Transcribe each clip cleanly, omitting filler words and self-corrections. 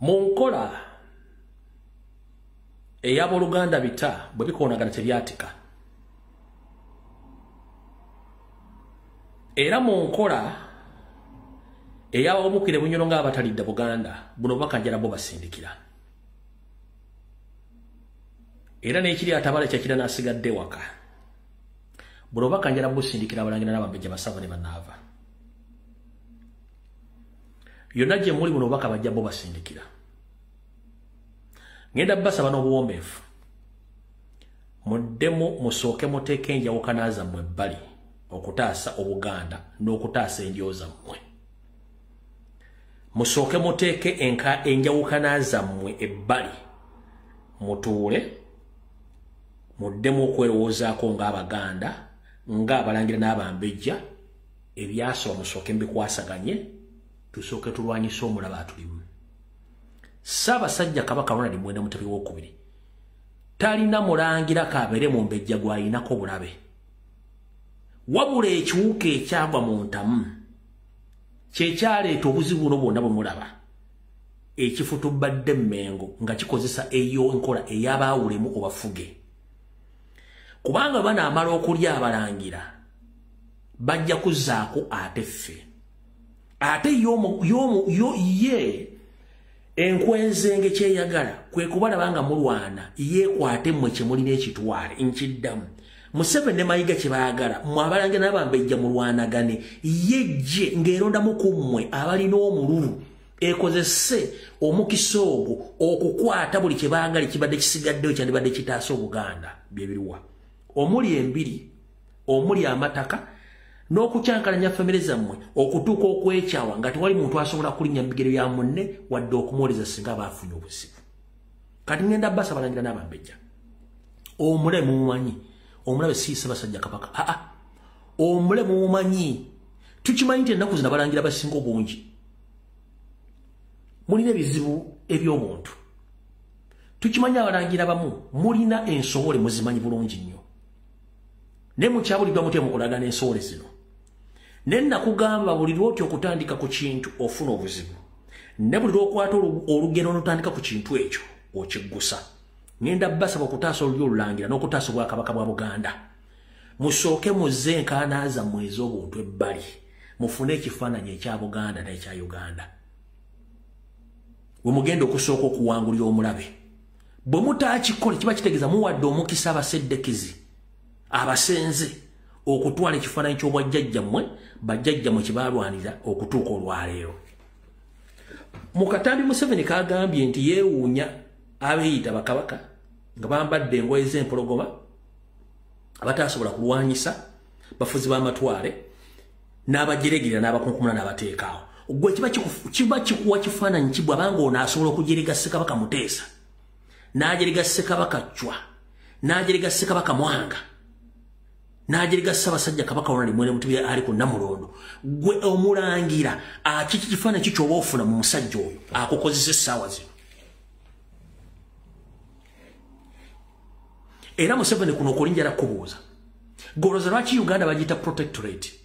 Monkola eyaboluganda bita bwe bikoonagana tebyatika. Era monkola eyabomukire bunyoro nga abatalidde Buganda buno bakanjala bo basindikira. Era n'ekiri atabale kyakira n'asigadde waka. Buno bakanjala busindikira abalangira n'abambejja basava ne banaava. Yonna gye muli buno baka bajja bo basindikira. Ngenda basaba n'obuwombeefu. Muddemu musooke muteeke enjawukana zammwe ebbali okutaasa Obuganda n'okutaasa endyoza mmwe. Musooke muteeke enjawukana zammwe ebbali mutuule muddemu okwerowoozaako ng'Abaganda ng'abalangira n'abambejja ebyasoba musooke mbikwasaganye tusooke tulwanyise omulaba atulimu. Ssaabasajja Kabaka Ronald Muwenda Mutebi II talina mulangira kabeere mu mbejja gw'alinako obulabe. Wabula ekiwuka ekyagwa mu ntamu kyekyaleeta obuzibu buno bwonna bwe mulaba. Ekifutubadde Mmengo nga kikozesa eyo nkola ey'abaawulemu obafuge. Kubanga banaamala okulya abalangira bajja kuzzaako ate ffe. Ate ye enkwenzenge kyeyagala kwe kubalaba nga mulwana yeekwate mmwe kye mulina ekitwale nkiddamu. Museveni ne Mayiga kye baagala mmwe abalangira n'abambejja mulwanagane yejje ng'erondamu ku mmwe abalina omululu ekozese omukisa ogwo okukwata buli kye baagala kibadde kisigaddeyo kyandibadde kitaasa Obuganda bye biruwa. Omuli embiri, omuli amataka, n'okukyankalanya famire zammwe okutuuka okwekyawa nga tewali muntu asobola kulinnya mu bigere bya munne wadde okumwoleza singa baafunye obuzibu. Kati ngenda basa abalangira n'abambejja. Omuleme mumanyi, omulabe si Ssaabasajja Kabaka. Omuleme mumanyi. Tukimanyi nti ennaku zino abalangira basinga obungi mulina ebizibu eby'obuntu. Tukimanyi abalangira bamu mulina ensobole muzimanyi bulungi nnyo. Ne mukyabulidwa mutya mukolagana ensowole zino. Ne nakugamba buli lwoti okutandika ku kintu ofuna obuzibu. Ne buli lwokwata olugero n'otandika ku kintu ekyo okiggusa. Ngenda basaba okutaasa olulyo olulangira n'okutaasa Obwakabaka bwa Buganda. Musooke muzze enkaana zammwe ez'obuntu ebbali. Mufune ekifaananyi ekya Buganda n'ekya Uganda. We mugenda okusooka okuwangulira omulabe. Bwe mutaakikole kiba kitegeeza muwadde omukisa abaseddekizi abasenze okutwala ekifaananyi ky'obwajjajjammwe bajjajjammwe kye baalwanira okutuuka olwaleero. Mu katambi Museveni kaagambye nti yeewuunya abeeyita bakabaka nga bambadde engoye z'empologoma abataasobola kulwanyisa bafuzi b'amatwale n'abajeregera n'abakunkumula n'abateekaawo. Gwe kiba kikuwa kifaananyi ki bw'abanga ono asobola okujerega Ssekabaka Muteesa n'ajerega Ssekabaka Chwa n'ajerega Ssekabaka Mwanga n'ajerega Ssaabasajja Kabaka Ronald Muwenda Mutebi ali ku Namulondo. Gwe omulangira kiki kifaananyi ki ky'oba ofuna mu musajja oyo akukozesa essaawa zino. Era Museveni kuno okulinjala kubuuza goloza lwaki Uganda bagiyita protectorate.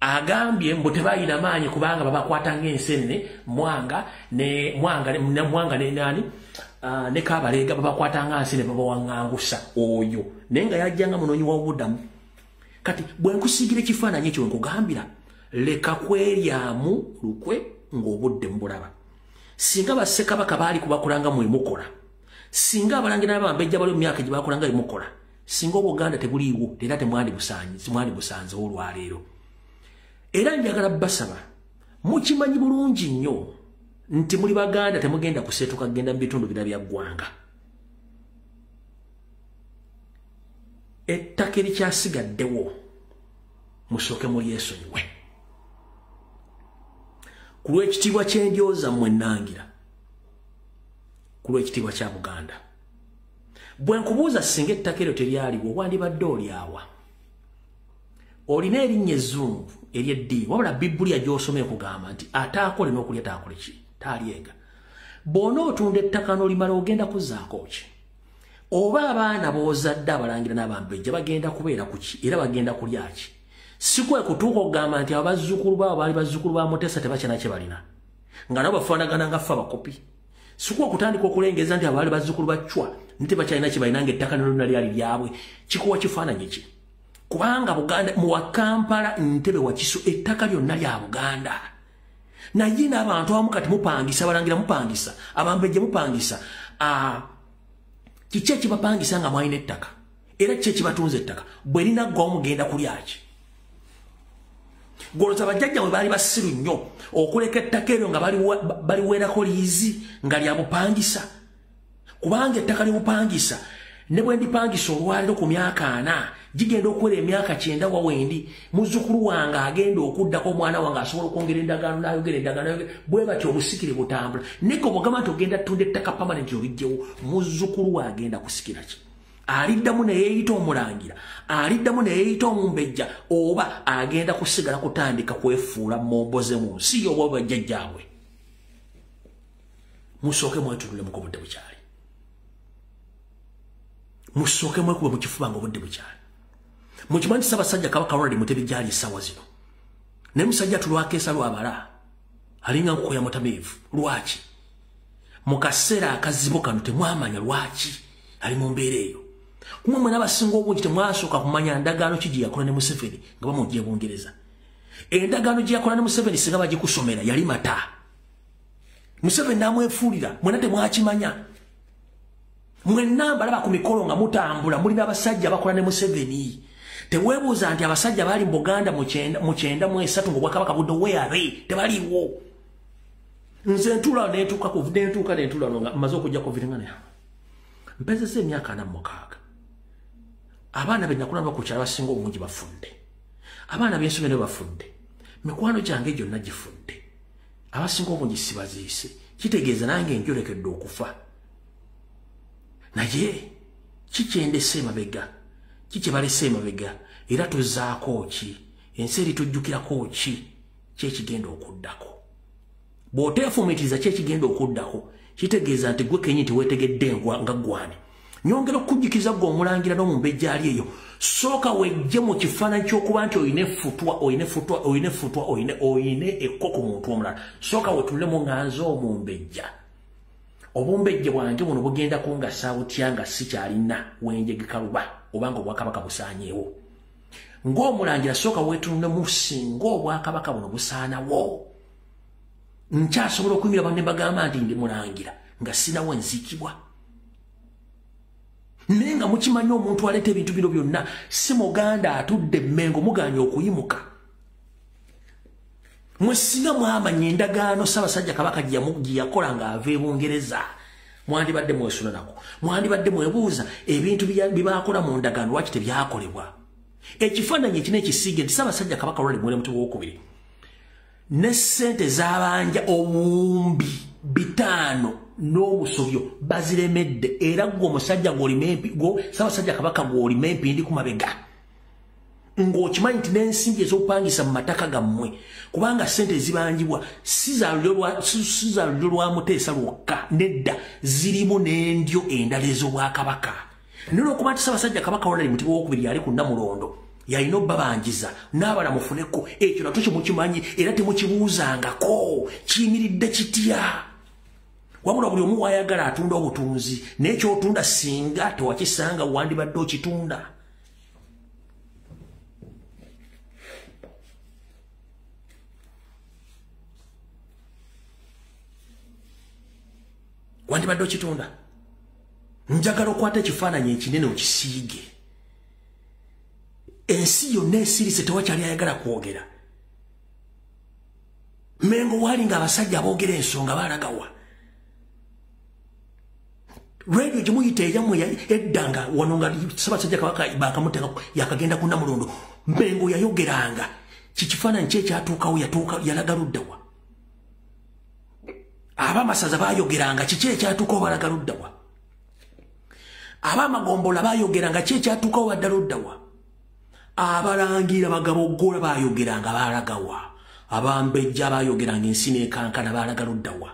Agambye mbu tebalina maanyi kubanga babakwata ng'ensene Mwanga ne nani ne Kabalega babakwata nga nsene babawaŋŋangusa oyo naye nga yajjanga munoonyi w'obudamu. Kati bwe nkusiigira ekifaananyi ekyo nkugambira leka kweryamu lukwe ng'obudde mbulaba. Singa bassekabaka baali kubakolanga mwe mukola, singa abalangira n'abambejja bali mu myaka gye bakolanga bye mukola, singa Obuganda tebuliiwo era temwandibusanze olwaleero. Era njagala basaba mukimanyi bulungi nnyo nti muli Baganda temugenda kuseetuka kugenda mu bitundu bira bya ggwanga. Ettaka erikyasigaddewo musooke mulyesonyiwe ku lw'ekitiibwa ky'endyoza mmwe nnangira, ku lw'ekitiibwa kya Buganda. Bwe nkubuuza singa ettaka eryo teryaliwo wandibadde olyawa? Olina erinnya ezzungu ery'eddiini wabula Bibbuliya gy'osoma ekugamba nti ataakole n'okulya taakole ki taalyenga. Bw'ona otunda ettaka n'olimala ogenda kuzzaako ki? Oba abaana b'ozadde abalangira n'abambejja bagenda kubeera ku ki era bagenda kulya ki? Si kwe kutuuka okugamba nti abazzukulu baabo baali bazzukulu ba Muteesa tebakyana kye balina. nga nabo bafaanagana nga ffe abakopi sikuwa okutandika okulengeza nti abaali bazzukulu bacwa nti bakyalina kye balina ng'ettaka nalona lyali lyabwe kikuwa kifaananyi ki kubanga Buganda mu Kampala Ntebe Wakiso ettaka lyonna lya Buganda naye n'abantu abamu kati mupangisa Abalangira mupangisa Abambejje mupangisa kiki ekibapangisa nga mwalina ettaka era kiki ekibatunza ettaka bwe linaggwawo mugenda kulyaki goloza bajjajja bwe baali basiru nnyo okuleka ettaka eryo nga baliweerako liizi nga lya bupangisa kubanga ettaka ly'obupangisa ne bwe ndipangisa olwaliro ku myaka 4 gigenda okuwera emyaka 9 wawendi muzzukulu wange agenda okuddako omwana wange asobola okwongera endagaano n'ayogera endagaano bwe batyo obusikire butambula naye bw'ogamba nti ogenda tunda ettaka pamanenti obijjewo muzzukulu we agenda kusikira ki aliddamu ne yeeyita Omulangira aliddamu ne yeeyita Omumbejja oba agenda kusigala kutandika kwefuula momboze mu nsi oba bajjajjaabwe musooke mwetunulemu ku budde bukyali musooke mwekuba mu kifuba nga obudde bukyali mukimanyi Ssaabasajja Kabaka Ronald Mutebi gyali essaawa zino naye musajja tulwakeesa lwabala alinga nkukoya mutamiivu lwaki mu kaseera akazibu kano temwamanya lwaki ali mu mbeera eyo kumwe mwe n'abasinga obungi temwasooka kumanya ndagaano ki gye yakola ne Museveni nga bamuggya Bungereza endagaano gye yakola ne Museveni singa bagikusomera yali mata Museveni n'amwefuulira mwena temwakimanya mwenna mbalaba ku mikolo nga mutambula mulina abasajja abakola ne Museveni teweebuuza nti abasajja baali mu Buganda mu 93 ng'Obwakabaka budde weare tebaliiwo nze ntuula nentuuka nga mmaze okujja kuviringana mpezesa emyaka 46 abaana be nakulaba ku kyalo basinga obungi bafudde abaana b'ensomero bafudde mikwano gyange gyonna gifudde abasinga obungi sibaziise kitegeeza nange njolekedde okufa naye kikyendese emabega kikyebalese emabega era tuzaako ki ensi eritujjukirako ki kyekigenda okuddako bw'oteefumitiriza kyekigenda okuddako kitegeeza nti gwe kenyi tiweetegedde nga gwani nyongera okujjukiza gwe Omulangira n'Omumbejja ali eyo sooka wejje mu kifaananyi ky'okuba nti oyine ekko ku muntu omulala sooka wetulemu nga nze Omumbejja obumbejje bwange buno bugenda kungasa butya nga sikyalina wenjegekaluba obanga Obwakabaka busaanyeewo ng'Omulangira sooka weetunulemu singa Obwakabaka buno busaanawo nkyasobola okuyimira banne bagamba nti ndi Mulangira nga sinawo nziikibwa naye nga mukimanyi omuntu aleeta ebintu bino byonna si Muganda atudde Mmengo muganya okuyimuka mwe singa mwamanya endagaano Ssaabasajja Kabaka gye yakola ng'ava e Bungereza mwandibadde mwesula nako mwandibadde mwebuuza ebintu bibaakola mu ndagaano lwaki tebyakolebwa ekifaananyi ekina ekisiige nti Ssaabasajja Kabaka Ronald Mutebi Owookubiri ne ssente z'abanja obuwumbi 5 n'obusobyo baziremedde era gwe omusajja Ssaabasajja Kabaka gw'olima empindi ku mabega ng'okimanyi nti n'ensimbi ez'okupangisa mu mataka gammwe kubanga ssente ezibanjibwa si za lulyo lwa Muteesa lwokka nedda zirimu n'endyo endala ez'Obwakabaka naye olw'okuba nti Ssaabasajja Kabaka Ronald Mutebi Owookubiri yali ku Namulondo yalina obbabanjiza n'abala mufuneko ekyo nakyo kyemukimanyi era temukibuuzangako kiyimiridde kitya wabula buli omu wayagala atunda obutunzi naye kyotunda singa tewakisanga wandibadde okitunda wandibadde okitunda njagala okwata ekifaananyi ekinene okisiige ensi yonna esirise tewakyali ayagala kwogera Mmengo waali ng'abasajja aboogera ensonga baalagawa radio gye muyita eyammwe eddanga wano nga Ssaabasajja Kabaka bakamuteeka yakagenda ku Namulondo Mmengo yayogeranga kikifaananyi kye kyatuukawo yalaga luddawa ab'amasaza baayogeranga kiki ekyatuukawo balaga luddawa ab'amagombola baayogeranga ki ekyatuukawo baddala luddawa Abalangira Bagaboggola baayogeranga baalagawa Abambejja baayogeranga ensi n'ekankana baalaga luddawa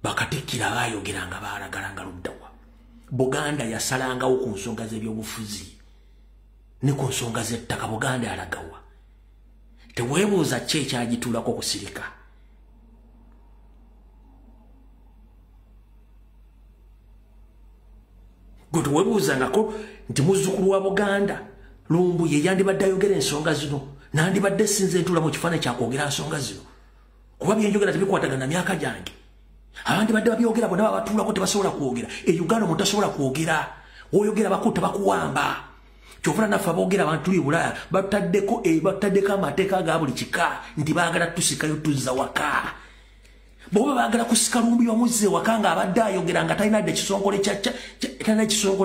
Bakatikira baayogeranga baalagalanga luddawa Buganda yasalangawo ku nsonga z'ebyobufuzi ne ku nsonga z'ettaka Buganda yalagawa teweebuuza ki ekyagituulako kusirika. Gwe teweebuuzangako nti muzzukulu wa Buganda Lumbu ye yandibadde ayogera ensonga zino nandibadde sinze ntuula mu kifaananyi kyakwogera nsonga zino kuba byenjogera tebikwatagana myaka gyange. Abandi badde babyogera bonna babatuulako tebasobola kwogera. Uganda omuntu tasobola kwogera. Woyogera bakutte bakuwamba. Kyovula naffe aboogera abantu tuli Bulaya bataddeko amateeka ga buli kika nti baagala tusikayo tuzza waka. Bwoba baagala kusika Lumbu y'omuzze waka ng'abadde ayogera nga talina ekisongole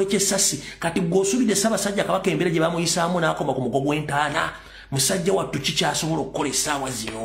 ky'essasi kati gw'osubidde Ssaabasajja Kabaka embeera gye bamuyisaamu n'akoma ku mugo gw'entaana musajja wattu kikyasobola okukola essaawa zino.